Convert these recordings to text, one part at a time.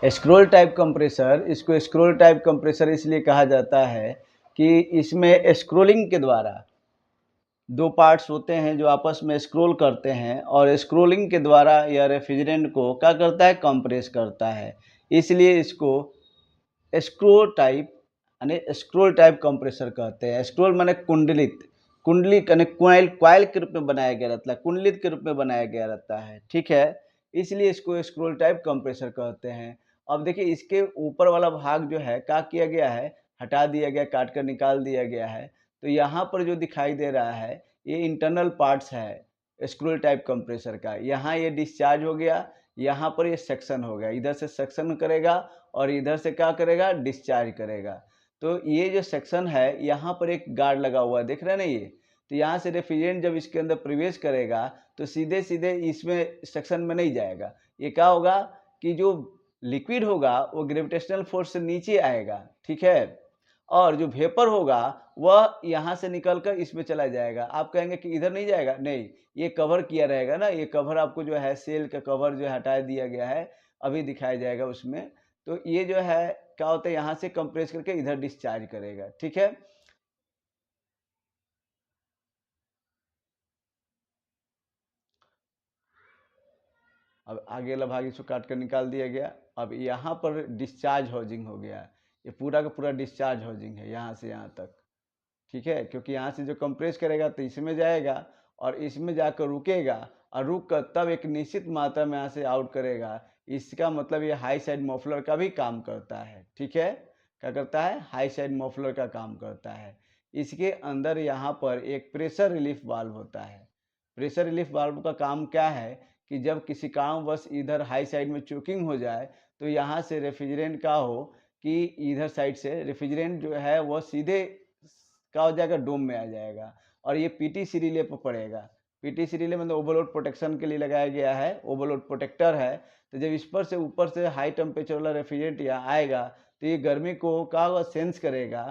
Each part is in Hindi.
स्क्रॉल टाइप कंप्रेसर, इसको स्क्रॉल टाइप कंप्रेसर इसलिए कहा जाता है कि इसमें स्क्रॉलिंग के द्वारा 2 पार्ट्स होते हैं जो आपस में स्क्रॉल करते हैं और स्क्रॉलिंग के द्वारा यह रेफ्रिजरेंट को क्या करता है, कंप्रेस करता है। इसलिए इसको स्क्रॉल टाइप यानी स्क्रॉल टाइप कंप्रेसर कहते हैं। स्क्रॉल माने कुंडलित, कुंडली यानी कॉइल, कॉइल के रूप में बनाया गया रहता है, कुंडलित के रूप में बनाया गया रहता है, ठीक है? इसलिए इसको स्क्रॉल टाइप कंप्रेसर कहते हैं। अब देखिए इसके ऊपर वाला भाग जो है क्या किया गया है, हटा दिया गया, काट कर निकाल दिया गया है। तो यहाँ पर जो दिखाई दे रहा है ये इंटरनल पार्ट्स है स्क्रॉल टाइप कंप्रेसर का। यहाँ ये डिस्चार्ज हो गया, यहाँ पर ये सक्शन हो गया, इधर से सक्शन करेगा और इधर से क्या करेगा, डिस्चार्ज करेगा। तो ये जो सेक्शन है यहाँ पर एक गार्ड लगा हुआ है, देख रहे हैं ना ये? तो यहाँ से रेफ्रिजरेंट जब इसके अंदर प्रवेश करेगा तो सीधे सीधे इसमें सेक्शन में नहीं जाएगा। ये क्या होगा कि जो लिक्विड होगा वो ग्रेविटेशनल फोर्स से नीचे आएगा, ठीक है? और जो वेपर होगा वह यहाँ से निकल कर इसमें चला जाएगा। आप कहेंगे कि इधर नहीं जाएगा, नहीं, ये कवर किया रहेगा ना, ये कवर आपको जो है सेल का कवर जो हटा दिया गया है, अभी दिखाया जाएगा उसमें। तो ये जो है क्या होता है, यहाँ से कंप्रेस करके इधर डिस्चार्ज करेगा, ठीक है? अब आगे वाला भाग इसको काट कर निकाल दिया गया। अब यहाँ पर डिस्चार्ज हाउसिंग हो गया, ये पूरा का पूरा डिस्चार्ज हाउसिंग है यहाँ से यहाँ तक, ठीक है? क्योंकि यहाँ से जो कंप्रेस करेगा तो इसमें जाएगा और इसमें जाकर रुकेगा और रुक कर तब एक निश्चित मात्रा में यहाँ से आउट करेगा। इसका मतलब ये हाई साइड मफलर का भी काम करता है, ठीक है? क्या करता है? हाई साइड मफलर का काम करता है। इसके अंदर यहाँ पर एक प्रेशर रिलीफ वाल्व होता है। प्रेशर रिलीफ वाल्व का काम क्या है कि जब किसी कारणवश इधर हाई साइड में चोकिंग हो जाए तो यहाँ से रेफ्रिजरेंट का हो कि इधर साइड से रेफ्रिजरेंट जो है वह सीधे क्या हो जाएगा, डोम में आ जाएगा और ये पीटीसी रिले पर पड़ेगा। पीटीसी रिले मतलब ओवरलोड प्रोटेक्शन के लिए लगाया गया है, ओवरलोड प्रोटेक्टर है। तो जब इस पर से ऊपर से हाई टेम्परेचर वाला रेफ्रिजरेंट यहाँ आएगा तो ये गर्मी को क्या होगा, सेंस करेगा।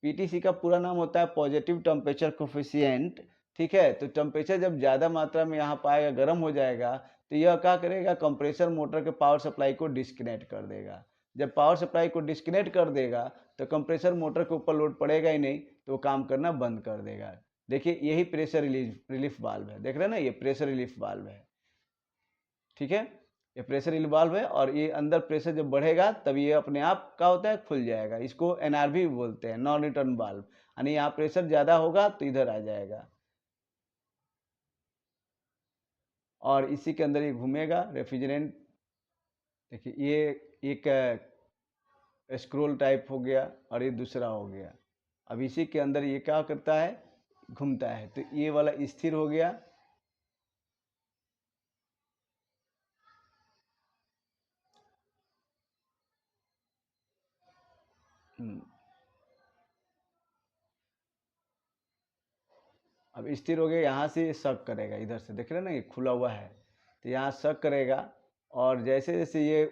पीटीसी का पूरा नाम होता है पॉजिटिव टेम्परेचर कोफिशिएंट, ठीक है? तो टेम्परेचर जब ज़्यादा मात्रा में यहाँ पाएगा, गर्म हो जाएगा, तो यह क्या करेगा, कंप्रेसर मोटर के पावर सप्लाई को डिस्कनेक्ट कर देगा। जब पावर सप्लाई को डिस्कनेक्ट कर देगा तो कंप्रेसर मोटर के ऊपर लोड पड़ेगा ही नहीं, तो वो काम करना बंद कर देगा। देखिए यही प्रेशर रिलीफ वाल्व है, देख रहे हैं ना, ये प्रेशर रिलीफ वाल्व है, ठीक है? ये प्रेशर रिलीफ वाल्व है और ये अंदर प्रेशर जब बढ़ेगा तब ये अपने आप क्या होता है, खुल जाएगा। इसको एनआरवी बोलते हैं, नॉन रिटर्न वाल्व, यानी यहाँ प्रेशर ज़्यादा होगा तो इधर आ जाएगा और इसी के अंदर ये घूमेगा रेफ्रिजरेंट। देखिए ये एक स्क्रोल टाइप हो गया और ये दूसरा हो गया। अब इसी के अंदर ये क्या करता है, घूमता है। तो ये वाला स्थिर हो गया, अब स्थिर हो गया। यहाँ से शक करेगा, इधर से देख रहे हैं ना ये खुला हुआ है, तो यहाँ शक करेगा और जैसे जैसे ये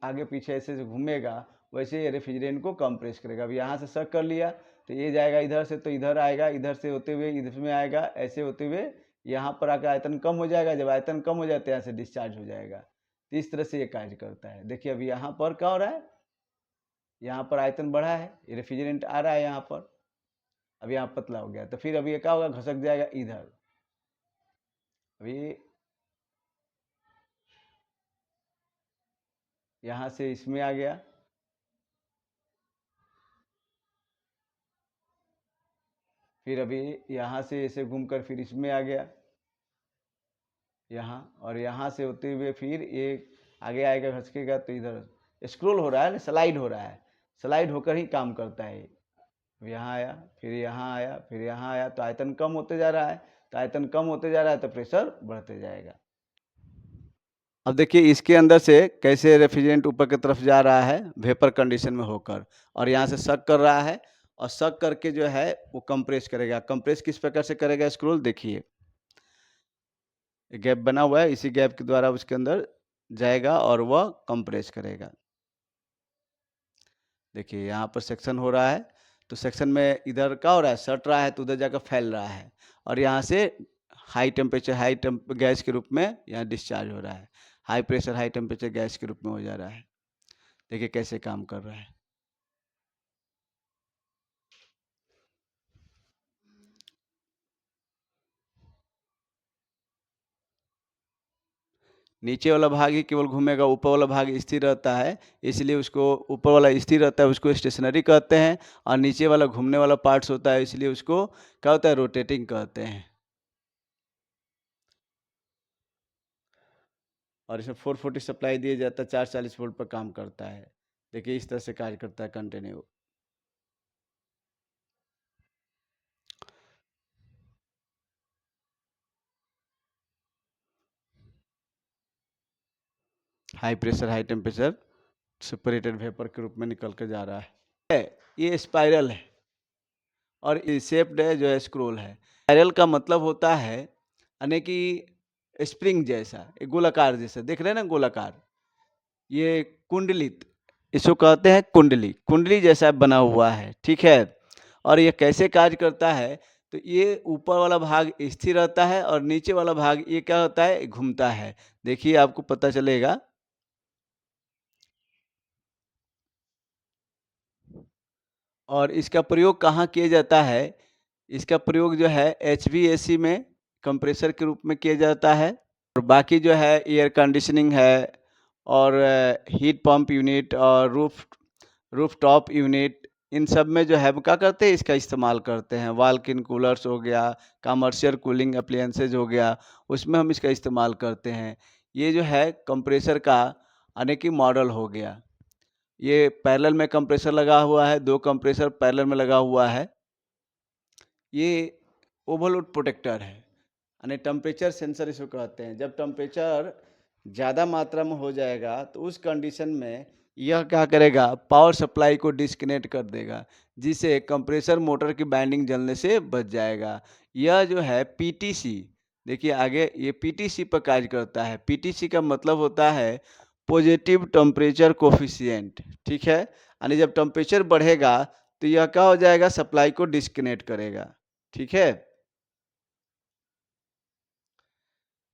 आगे पीछे ऐसे ऐसे घूमेगा वैसे ये रेफ्रिजरेंट को कंप्रेस करेगा। अब यहाँ से शक कर लिया तो ये जाएगा इधर से, तो इधर आएगा, इधर से होते हुए इधर में आएगा, ऐसे होते हुए यहाँ पर आकर आयतन कम हो जाएगा। जब आयतन कम हो जाता है यहाँ से डिस्चार्ज हो जाएगा। तो इस तरह से ये कार्य करता है। देखिए अब यहाँ पर क्या हो रहा है, यहाँ पर आयतन बढ़ा है, रेफ्रिजरेंट आ रहा है यहाँ पर, अब यहाँ पतला हो गया, तो फिर अभी ये क्या होगा, घसक जाएगा इधर। अभी यहाँ से इसमें आ गया, फिर अभी यहाँ से ऐसे घूमकर फिर इसमें आ गया यहाँ, और यहाँ से होते हुए फिर ये आगे आएगा, घसकेगा तो इधर स्क्रॉल हो रहा है ना, स्लाइड हो रहा है, स्लाइड होकर ही काम करता है। अब यहाँ आया, फिर यहाँ आया, फिर यहाँ आया, तो आयतन कम होते जा रहा है, तो आयतन कम होते जा रहा है तो प्रेशर बढ़ते जाएगा। अब देखिए इसके अंदर से कैसे रेफ्रिजरेंट ऊपर की तरफ जा रहा है वेपर कंडीशन में होकर, और यहाँ से सक कर रहा है और सक करके जो है वो कंप्रेस करेगा। कंप्रेस किस प्रकार से करेगा, स्क्रोल देखिए, गैप बना हुआ है, इसी गैप के द्वारा उसके अंदर जाएगा और वह कंप्रेस करेगा। देखिए यहाँ पर सेक्शन हो रहा है, तो सेक्शन में इधर क्या हो रहा है, सट रहा है तो उधर जाकर फैल रहा है, और यहाँ से हाई टेम्परेचर गैस के रूप में यहाँ डिस्चार्ज हो रहा है, high pressure high temperature gas के रूप में हो जा रहा है। देखिए कैसे काम कर रहा है। नीचे वाला भाग ही केवल घूमेगा, ऊपर वाला भाग स्थिर रहता है, इसलिए उसको ऊपर वाला स्थिर रहता है उसको स्टेशनरी कहते हैं, और नीचे वाला घूमने वाला पार्ट्स होता है इसलिए उसको क्या होता है, रोटेटिंग कहते हैं। और इसमें 440 सप्लाई दिया जाता है, 440 वोल्ट पर काम करता है। देखिए इस तरह से कार्य करता है continue. High pressure high temperature superheated vapour के रूप में निकल कर जा रहा है। ये स्पाइरल है और शेप्ड है जो है स्क्रोल है। स्पाइरल का मतलब होता है यानी कि स्प्रिंग जैसा, एक गोलाकार जैसा, देख रहे हैं ना गोलाकार, ये कुंडलित, इसको कहते हैं कुंडली, कुंडली जैसा बना हुआ है, ठीक है। और ये कैसे कार्य करता है, तो ये ऊपर वाला भाग स्थिर रहता है और नीचे वाला भाग ये क्या होता है, घूमता है। देखिए आपको पता चलेगा। और इसका प्रयोग कहाँ किया जाता है, इसका प्रयोग जो है HVAC में कंप्रेसर के रूप में किया जाता है। और बाकी जो है एयर कंडीशनिंग है, और हीट पंप यूनिट और रूफ टॉप यूनिट, इन सब में जो है वो क्या करते हैं, इसका इस्तेमाल करते हैं। वाल्किन कूलर्स हो गया, कमर्शियल कूलिंग अप्लायंसेज हो गया, उसमें हम इसका इस्तेमाल करते हैं। ये जो है कंप्रेसर का अनेक ही मॉडल हो गया। ये पैरेलल में कंप्रेसर लगा हुआ है, 2 कंप्रेसर पैरेलल में लगा हुआ है। ये ओवरलोड प्रोटेक्टर है, यानी टेम्परेचर सेंसर इसको कहते हैं। जब टेम्परेचर ज़्यादा मात्रा में हो जाएगा तो उस कंडीशन में यह क्या करेगा, पावर सप्लाई को डिस्कनेक्ट कर देगा, जिससे कंप्रेसर मोटर की बाइंडिंग जलने से बच जाएगा। यह जो है पीटीसी, देखिए आगे ये पीटीसी पर कार्य करता है। पीटीसी का मतलब होता है पॉजिटिव टेम्परेचर कोफिशिएंट, ठीक है। यानी जब टेम्परेचर बढ़ेगा तो यह क्या हो जाएगा, सप्लाई को डिस्कनेक्ट करेगा, ठीक है।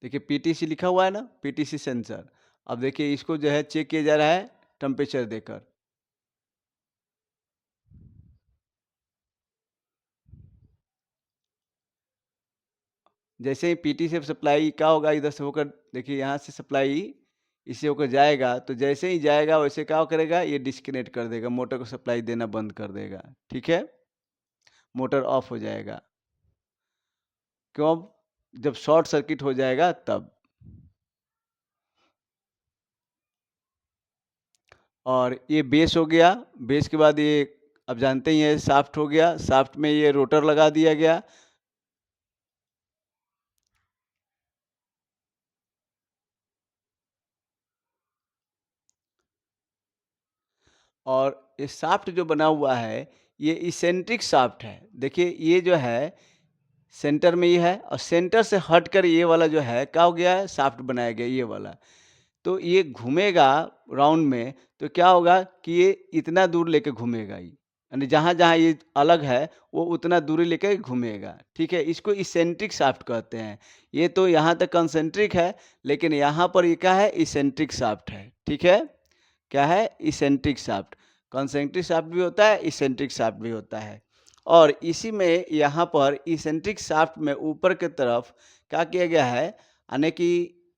देखिए पीटीसी लिखा हुआ है ना, पीटीसी सेंसर। अब देखिए इसको जो है चेक किया जा रहा है टेम्परेचर देकर। जैसे ही पीटी से सप्लाई क्या होगा, इधर से होकर देखिए यहाँ से सप्लाई इसे होकर जाएगा, तो जैसे ही जाएगा वैसे क्या करेगा, ये डिस्कनेक्ट कर देगा, मोटर को सप्लाई देना बंद कर देगा, ठीक है। मोटर ऑफ हो जाएगा। क्यों, जब शॉर्ट सर्किट हो जाएगा तब। और ये बेस हो गया, बेस के बाद ये अब जानते ही हैं शाफ्ट हो गया, शाफ्ट में ये रोटर लगा दिया गया। और ये शाफ्ट जो बना हुआ है ये इसेंट्रिक शाफ्ट है। देखिए ये जो है सेंटर में ये है, और सेंटर से हटकर ये वाला जो है क्या हो गया है, शाफ्ट बनाया गया ये वाला। तो ये घूमेगा राउंड में, तो क्या होगा कि ये इतना दूर लेके घूमेगा, ये यानी जहाँ जहाँ ये अलग है वो उतना दूरी लेके घूमेगा, ठीक है। इसको इसेंट्रिक शाफ्ट कहते हैं। ये तो यहाँ तक कंसेंट्रिक है, लेकिन यहाँ पर ये क्या है, इसेंट्रिक शाफ्ट है, ठीक है। क्या है, इसेंट्रिक शाफ्ट। कंसेंट्रिक शाफ्ट भी होता है, इसेंट्रिक शाफ्ट भी होता है। और इसी में यहाँ पर इसेंट्रिक शाफ्ट में ऊपर की तरफ क्या किया गया है, यानी कि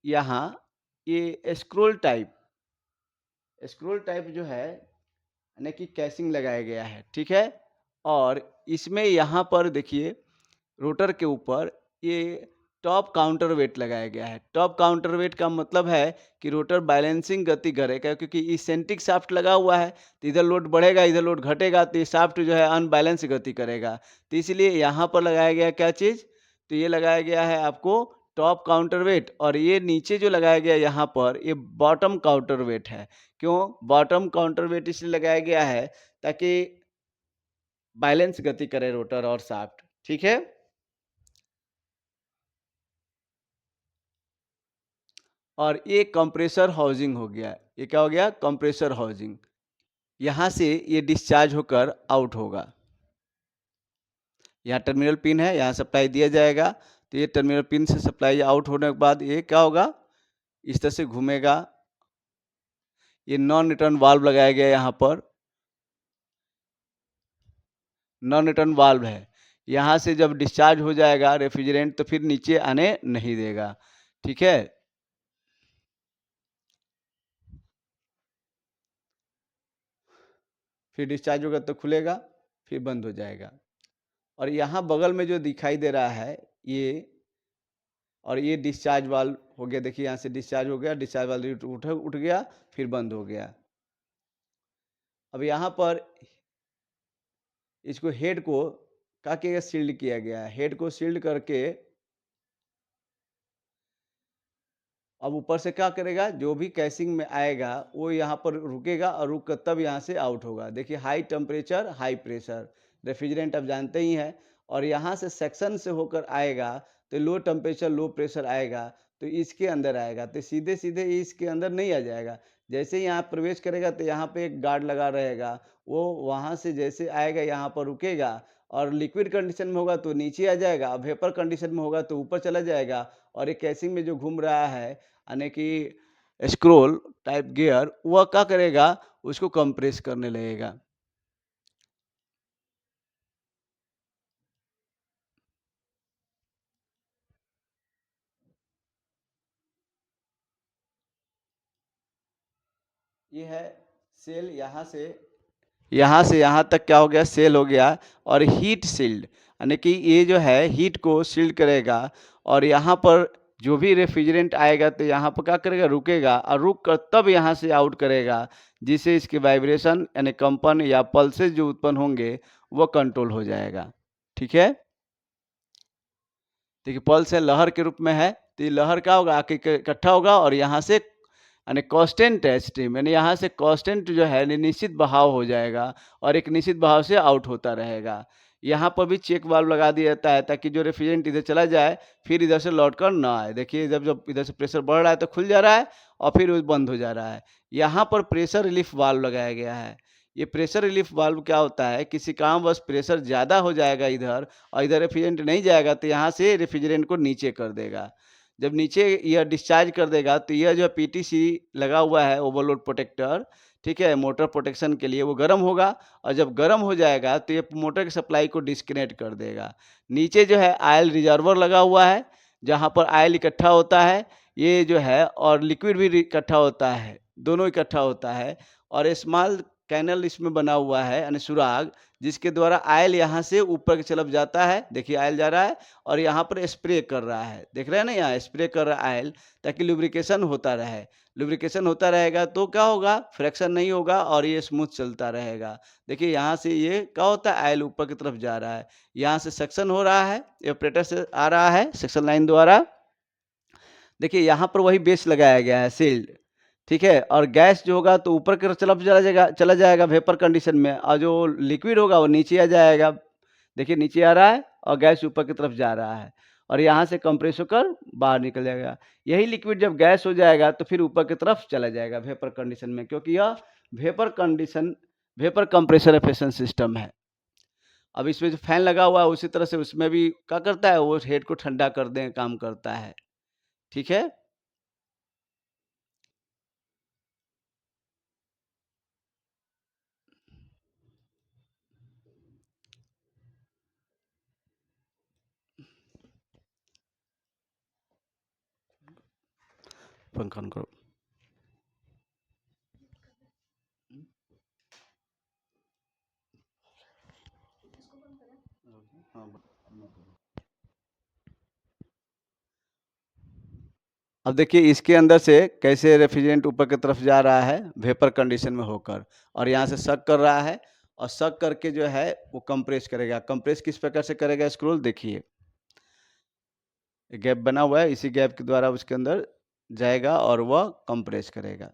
यहाँ ये स्क्रोल टाइप जो है यानी कि कैसिंग लगाया गया है, ठीक है। और इसमें यहाँ पर देखिए रोटर के ऊपर ये टॉप काउंटर वेट लगाया गया है। टॉप काउंटर वेट का मतलब है कि रोटर बैलेंसिंग गति करेगा, क्योंकि इसेंट्रिक शाफ्ट लगा हुआ है तो इधर लोड बढ़ेगा इधर लोड घटेगा, तो ये शाफ्ट जो है अनबैलेंस गति करेगा। तो इसलिए यहाँ पर लगाया गया क्या चीज़, तो ये लगाया गया है आपको टॉप काउंटर वेट। और ये नीचे जो लगाया गया यहाँ पर ये बॉटम काउंटर वेट है। क्यों बॉटम काउंटर वेट इसलिए लगाया गया है, ताकि बैलेंस गति करे रोटर और शाफ्ट, ठीक है। और ये कंप्रेसर हाउसिंग हो गया, ये क्या हो गया, कंप्रेसर हाउसिंग। यहाँ से ये डिस्चार्ज होकर आउट होगा। यहाँ टर्मिनल पिन है, यहाँ सप्लाई दिया जाएगा, तो ये टर्मिनल पिन से सप्लाई आउट होने के बाद ये क्या होगा, इस तरह से घूमेगा। ये नॉन रिटर्न वाल्व लगाया गया है यहाँ पर, नॉन रिटर्न वाल्व है। यहाँ से जब डिस्चार्ज हो जाएगा रेफ्रिजरेंट तो फिर नीचे आने नहीं देगा, ठीक है। फिर डिस्चार्ज होगा तो खुलेगा, फिर बंद हो जाएगा। और यहाँ बगल में जो दिखाई दे रहा है ये, और ये डिस्चार्ज वाल्व हो गया, देखिए यहाँ से डिस्चार्ज हो गया, डिस्चार्ज वाल्व उठ गया, फिर बंद हो गया। अब यहाँ पर इसको हेड को क्या किया, सील्ड किया गया है। हेड को सील्ड करके अब ऊपर से क्या करेगा, जो भी कैसिंग में आएगा वो यहाँ पर रुकेगा और रुक कर तब यहाँ से आउट होगा। देखिए high temperature high pressure refrigerant आप जानते ही हैं, और यहाँ से सेक्शन से होकर आएगा तो लो टेम्परेचर लो प्रेशर आएगा तो इसके अंदर आएगा, तो सीधे सीधे इसके अंदर नहीं आ जाएगा। जैसे ही यहाँ प्रवेश करेगा तो यहाँ पे एक गार्ड लगा रहेगा, वो वहाँ से जैसे आएगा यहाँ पर रुकेगा, और लिक्विड कंडीशन में होगा तो नीचे आ जाएगा, वेपर कंडीशन में होगा तो ऊपर चला जाएगा। और एक कैसिंग में जो घूम रहा है यानी कि स्क्रोल टाइप गियर, वह क्या करेगा, उसको कंप्रेस करने लगेगा। ये है सेल, यहाँ से यहाँ तक क्या हो गया, सेल हो गया। और हीट सील्ड यानी कि ये जो है हीट को सील्ड करेगा, और यहाँ पर जो भी रेफ्रिजरेंट आएगा तो यहाँ पर क्या करेगा, रुकेगा, और रुक कर तब यहाँ से आउट करेगा, जिससे इसके वाइब्रेशन यानी कंपन या पल्सेस जो उत्पन्न होंगे वो कंट्रोल हो जाएगा, ठीक है। देखिए पल्स है, लहर के रूप में है, तो ये लहर क्या होगा, आके इकट्ठा होगा और यहाँ से यानी कांस्टेंट है स्ट्रीम, यानी यहाँ से कांस्टेंट जो है निश्चित बहाव हो जाएगा और एक निश्चित बहाव से आउट होता रहेगा। यहाँ पर भी चेक वाल्व लगा दिया जाता है ताकि जो रेफ्रिजरेंट इधर चला जाए फिर इधर से लौट कर ना आए। देखिए जब जब इधर से प्रेशर बढ़ रहा है तो खुल जा रहा है और फिर वो बंद हो जा रहा है। यहाँ पर प्रेशर रिलीफ वाल्व लगाया गया है। ये प्रेशर रिलीफ वाल्व क्या होता है, किसी काम बस प्रेशर ज़्यादा हो जाएगा इधर और इधर रेफ्रिजरेंट नहीं जाएगा तो यहाँ से रेफ्रिजरेंट को नीचे कर देगा। जब नीचे यह डिस्चार्ज कर देगा तो यह जो पीटीसी लगा हुआ है ओवरलोड प्रोटेक्टर, ठीक है, मोटर प्रोटेक्शन के लिए, वो गर्म होगा और जब गर्म हो जाएगा तो ये मोटर की सप्लाई को डिस्कनेक्ट कर देगा। नीचे जो है आयल रिजर्वर लगा हुआ है जहाँ पर आयल इकट्ठा होता है, ये जो है, और लिक्विड भी इकट्ठा होता है, दोनों इकट्ठा होता है। और स्मॉल कैनल इसमें बना हुआ है यानी सुराग, जिसके द्वारा आयल यहाँ से ऊपर की तरफ जाता है। देखिए आयल जा रहा है और यहाँ पर स्प्रे कर रहा है, देख रहे हैं ना, यहाँ स्प्रे कर रहा है आयल, ताकि लुब्रिकेशन होता रहे। लुब्रिकेशन होता रहेगा तो क्या होगा, फ्रैक्शन नहीं होगा और ये स्मूथ चलता रहेगा। देखिए यहाँ से ये क्या होता है, आयल ऊपर की तरफ जा रहा है, यहाँ से सक्शन हो रहा है, एवापोरेटर से आ रहा है सक्शन लाइन द्वारा। देखिए यहाँ पर वही बेस लगाया गया है सील्ड, ठीक है। और गैस जो होगा तो ऊपर की तरफ चला जाएगा वेपर कंडीशन में, और जो लिक्विड होगा वो नीचे आ जाएगा। देखिए नीचे आ रहा है और गैस ऊपर की तरफ जा रहा है, और यहाँ से कंप्रेस होकर बाहर निकल जाएगा। यही लिक्विड जब गैस हो जाएगा तो फिर ऊपर की तरफ चला जाएगा वेपर कंडीशन में, क्योंकि यह vapour condition vapour compressor system है। अब इसमें जो फैन लगा हुआ है उसी तरह से उसमें भी क्या करता है, वो हेड को ठंडा कर दें काम करता है, ठीक है। पंखा ऑन करो। अब देखिए इसके अंदर से कैसे रेफ्रिजरेंट ऊपर की तरफ जा रहा है वेपर कंडीशन में होकर, और यहाँ से सक कर रहा है, और सक करके जो है वो कंप्रेस करेगा। कंप्रेस किस प्रकार से करेगा, स्क्रोल देखिए, गैप बना हुआ है, इसी गैप के द्वारा उसके अंदर जाएगा और वह कंप्रेस करेगा।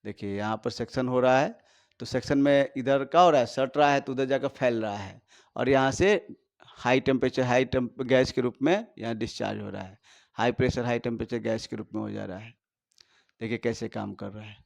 देखिए यहाँ पर सेक्शन हो रहा है तो सेक्शन में इधर क्या हो रहा है, सट रहा है तो उधर जाकर फैल रहा है, और यहाँ से हाई टेम्परेचर गैस के रूप में यहाँ डिस्चार्ज हो रहा है, high pressure high temperature gas के रूप में हो जा रहा है। देखिए कैसे काम कर रहा है।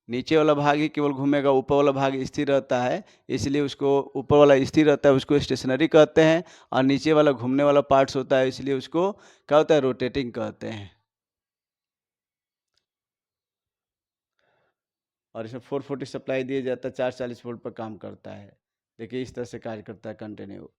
नीचे वाला भाग ही केवल घूमेगा, ऊपर वाला भाग स्थिर रहता है, इसलिए उसको ऊपर वाला स्थिर रहता है, उसको स्टेशनरी कहते हैं। और नीचे वाला घूमने वाला पार्ट्स होता है, इसलिए उसको क्या होता है, रोटेटिंग कहते हैं। और इसमें 440 सप्लाई दिया जाता है, 440 वोल्ट पर काम करता है। देखिए इस तरह से कार्य करता है कंटिन्यू।